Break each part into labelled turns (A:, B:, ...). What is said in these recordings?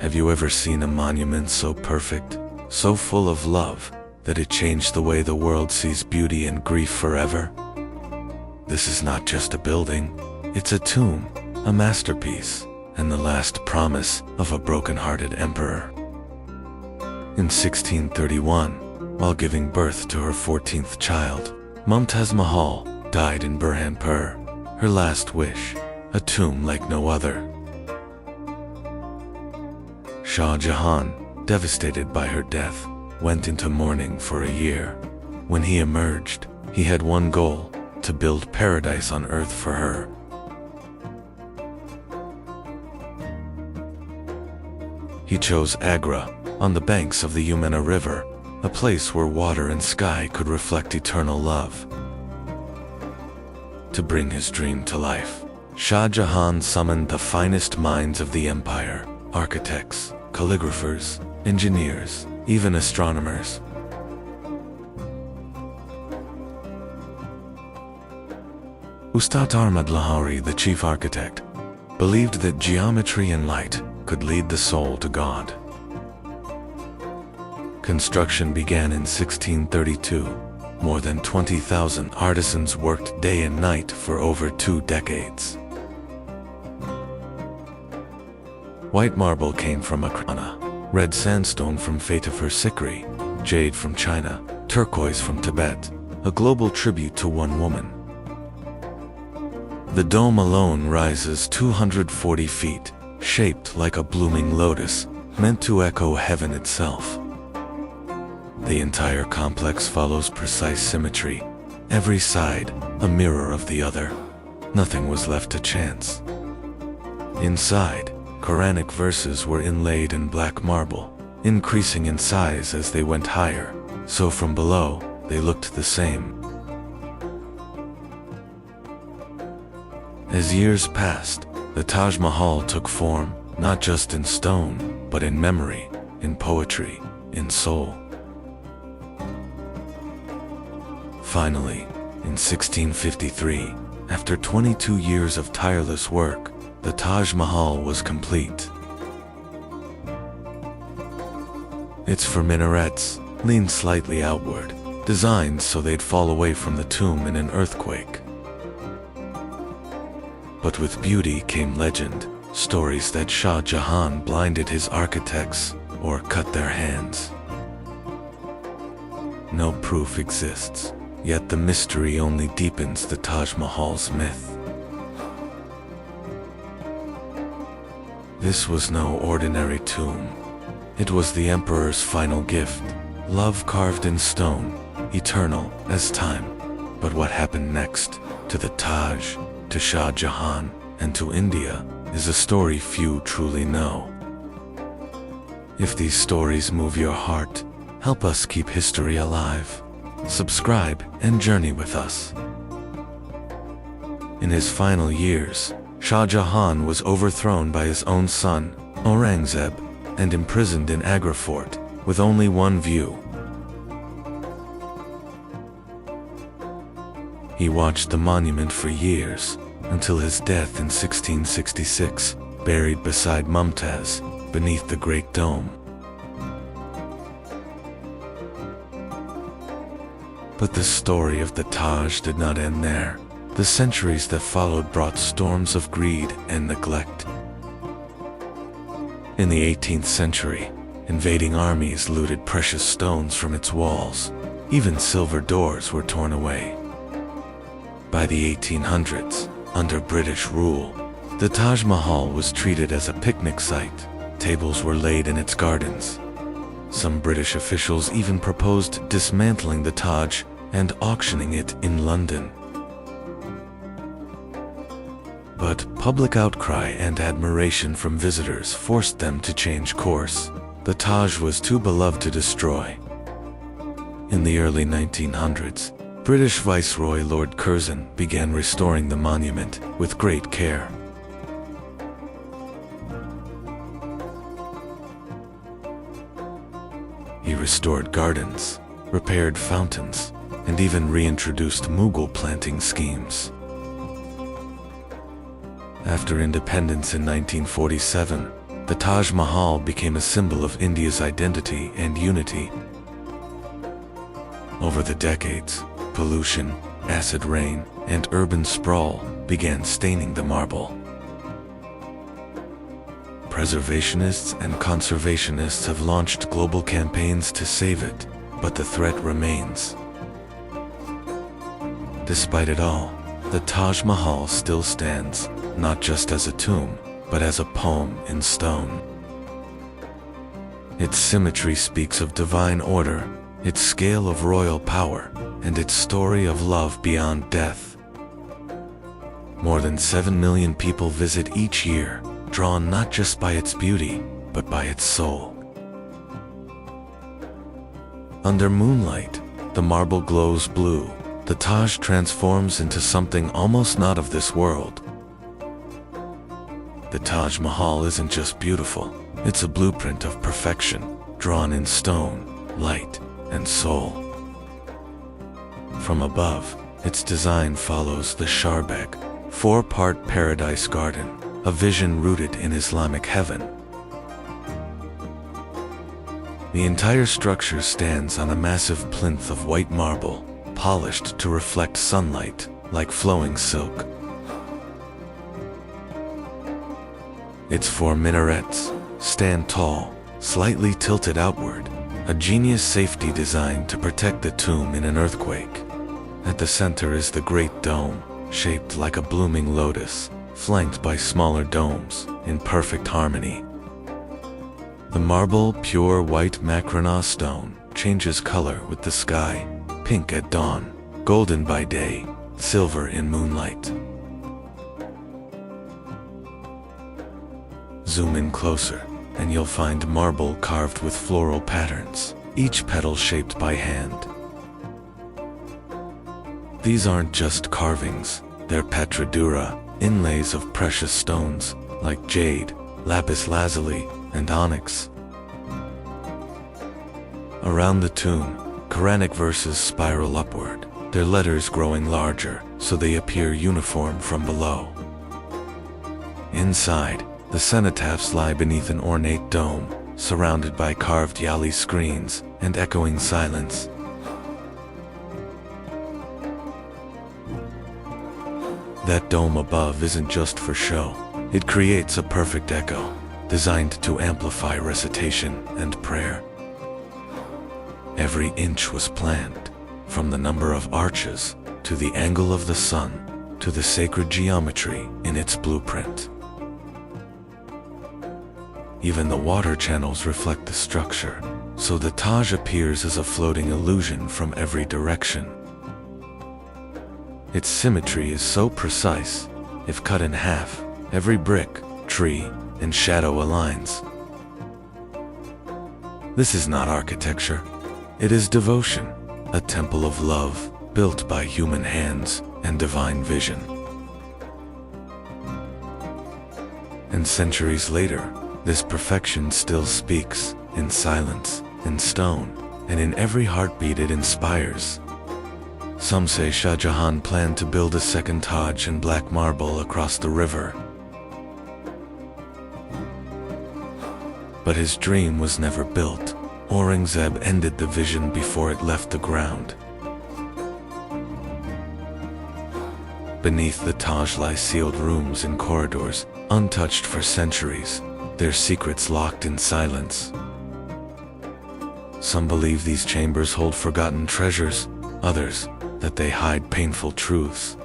A: Have you ever seen a monument so perfect, so full of love, that it changed the way the world sees beauty and grief forever? This is not just a building, it's a tomb, a masterpiece, and the last promise of a broken-hearted emperor. In 1631, while giving birth to her 14th child, Mumtaz Mahal died in Burhanpur. Her last wish, a tomb like no other. Shah Jahan, devastated by her death, went into mourning for a year. When he emerged, he had one goal: to build paradise on earth for her. He chose Agra, on the banks of the Yamuna River, a place where water and sky could reflect eternal love. To bring his dream to life, Shah Jahan summoned the finest minds of the empire: architects, calligraphers, engineers, even astronomers. Ustad Ahmad Lahori, the chief architect, believed that geometry and light could lead the soul to God. Construction began in 1632. More than 20,000 artisans worked day and night for over 2 decades. White marble came from Akrana, red sandstone from Fatehpur Sikri, jade from China, turquoise from Tibet, a global tribute to one woman. The dome alone rises 240 feet, shaped like a blooming lotus, meant to echo heaven itself. The entire complex follows precise symmetry, every side a mirror of the other. Nothing was left to chance. Inside, Quranic verses were inlaid in black marble, increasing in size as they went higher, so from below, they looked the same. As years passed, the Taj Mahal took form, not just in stone, but in memory, in poetry, in soul. Finally, in 1653, after 22 years of tireless work, the Taj Mahal was complete. Its four minarets leaned slightly outward, designed so they'd fall away from the tomb in an earthquake. But with beauty came legend, stories that Shah Jahan blinded his architects or cut their hands. No proof exists, yet the mystery only deepens the Taj Mahal's myth. This was no ordinary tomb. It was the emperor's final gift, love carved in stone, eternal as time. But what happened next, to the Taj, to Shah Jahan, and to India, is a story few truly know. If these stories move your heart, help us keep history alive. Subscribe and journey with us. In his final years, Shah Jahan was overthrown by his own son, Aurangzeb, and imprisoned in Agra Fort, with only one view. He watched the monument for years, until his death in 1666, buried beside Mumtaz, beneath the Great Dome. But the story of the Taj did not end there. The centuries that followed brought storms of greed and neglect. In the 18th century, invading armies looted precious stones from its walls. Even silver doors were torn away. By the 1800s, under British rule, the Taj Mahal was treated as a picnic site. Tables were laid in its gardens. Some British officials even proposed dismantling the Taj and auctioning it in London. But public outcry and admiration from visitors forced them to change course. The Taj was too beloved to destroy. In the early 1900s, British Viceroy Lord Curzon began restoring the monument with great care. He restored gardens, repaired fountains, and even reintroduced Mughal planting schemes. After independence in 1947, the Taj Mahal became a symbol of India's identity and unity. Over the decades, pollution, acid rain, and urban sprawl began staining the marble. Preservationists and conservationists have launched global campaigns to save it, but the threat remains. Despite it all, the Taj Mahal still stands, not just as a tomb, but as a poem in stone. Its symmetry speaks of divine order, its scale of royal power, and its story of love beyond death. More than 7 million people visit each year, drawn not just by its beauty, but by its soul. Under moonlight, the marble glows blue. The Taj transforms into something almost not of this world. The Taj Mahal isn't just beautiful, it's a blueprint of perfection, drawn in stone, light, and soul. From above, its design follows the Sharbagh, 4-part paradise garden, a vision rooted in Islamic heaven. The entire structure stands on a massive plinth of white marble, polished to reflect sunlight like flowing silk. Its 4 minarets stand tall, slightly tilted outward, a genius safety designed to protect the tomb in an earthquake. At the center is the Great Dome, shaped like a blooming lotus, flanked by smaller domes, in perfect harmony. The marble, pure white Makrana stone changes color with the sky, pink at dawn, golden by day, silver in moonlight. Zoom in closer, and you'll find marble carved with floral patterns, each petal shaped by hand. These aren't just carvings, they're petrodura, inlays of precious stones like jade, lapis lazuli, and onyx. Around the tomb, Quranic verses spiral upward, their letters growing larger so they appear uniform from below. Inside, the cenotaphs lie beneath an ornate dome, surrounded by carved yali screens and echoing silence. That dome above isn't just for show. It creates a perfect echo, designed to amplify recitation and prayer. Every inch was planned, from the number of arches, to the angle of the sun, to the sacred geometry in its blueprint. Even the water channels reflect the structure, so the Taj appears as a floating illusion from every direction. Its symmetry is so precise, if cut in half, every brick, tree, and shadow aligns. This is not architecture. It is devotion, a temple of love built by human hands and divine vision. And centuries later, this perfection still speaks, in silence, in stone, and in every heartbeat it inspires. Some say Shah Jahan planned to build a second Taj in black marble across the river. But his dream was never built. Aurangzeb ended the vision before it left the ground. Beneath the Taj lie sealed rooms and corridors, untouched for centuries, their secrets locked in silence. Some believe these chambers hold forgotten treasures, others, that they hide painful truths.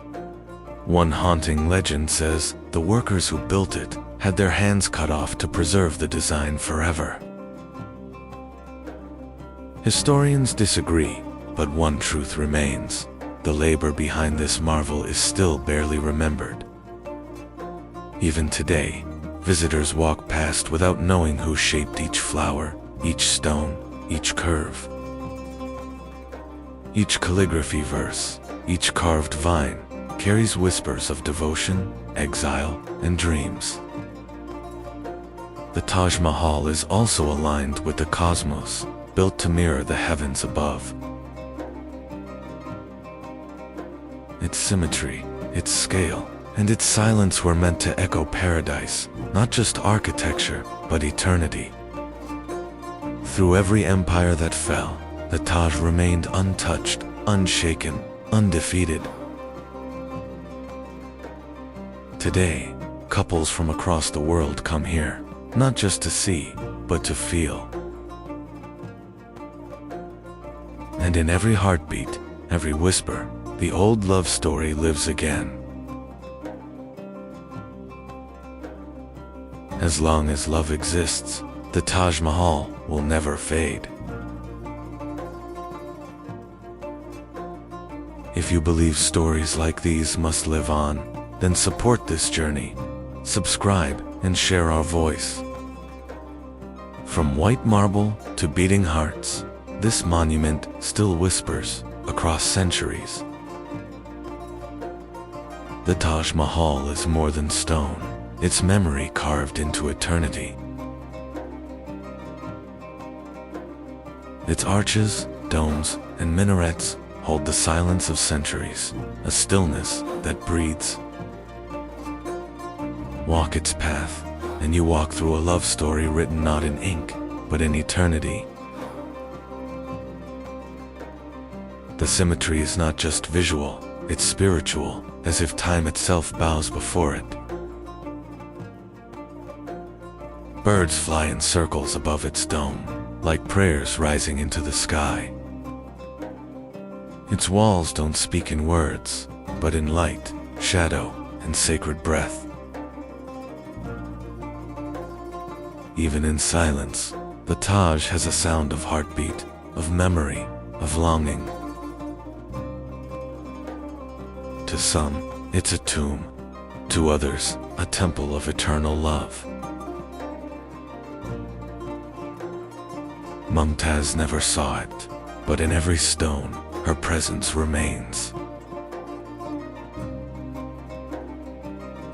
A: One haunting legend says the workers who built it had their hands cut off to preserve the design forever. Historians disagree, but one truth remains. The labor behind this marvel is still barely remembered. Even today, visitors walk past without knowing who shaped each flower, each stone, each curve. Each calligraphy verse, each carved vine, carries whispers of devotion, exile, and dreams. The Taj Mahal is also aligned with the cosmos, built to mirror the heavens above. Its symmetry, its scale, and its silence were meant to echo paradise, not just architecture, but eternity. Through every empire that fell, the Taj remained untouched, unshaken, undefeated. Today, couples from across the world come here, not just to see, but to feel. And in every heartbeat, every whisper, the old love story lives again. As long as love exists, the Taj Mahal will never fade. If you believe stories like these must live on, then support this journey. Subscribe and share our voice. From white marble to beating hearts, this monument still whispers across centuries. The Taj Mahal is more than stone, its memory carved into eternity. Its arches, domes, and minarets hold the silence of centuries, a stillness that breathes. Walk its path, and you walk through a love story written not in ink, but in eternity. The symmetry is not just visual, it's spiritual, as if time itself bows before it. Birds fly in circles above its dome, like prayers rising into the sky. Its walls don't speak in words, but in light, shadow, and sacred breath. Even in silence, the Taj has a sound of heartbeat, of memory, of longing. To some, it's a tomb. To others, a temple of eternal love. Mumtaz never saw it, but in every stone, her presence remains.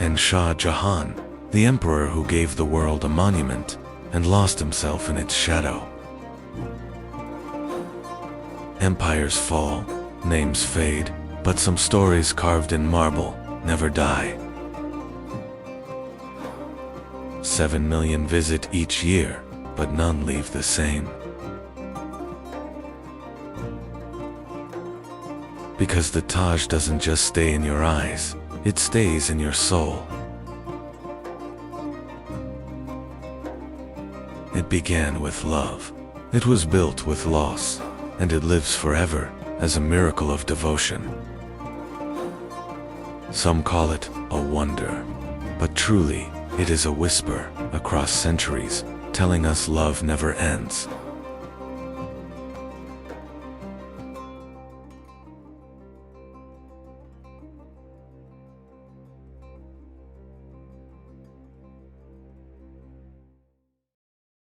A: And Shah Jahan, the emperor who gave the world a monument and lost himself in its shadow. Empires fall, names fade, but some stories carved in marble never die. 7 million visit each year, but none leave the same. Because the Taj doesn't just stay in your eyes, it stays in your soul. It began with love. It was built with loss, and it lives forever as a miracle of devotion. Some call it a wonder, but truly, it is a whisper across centuries, telling us love never ends,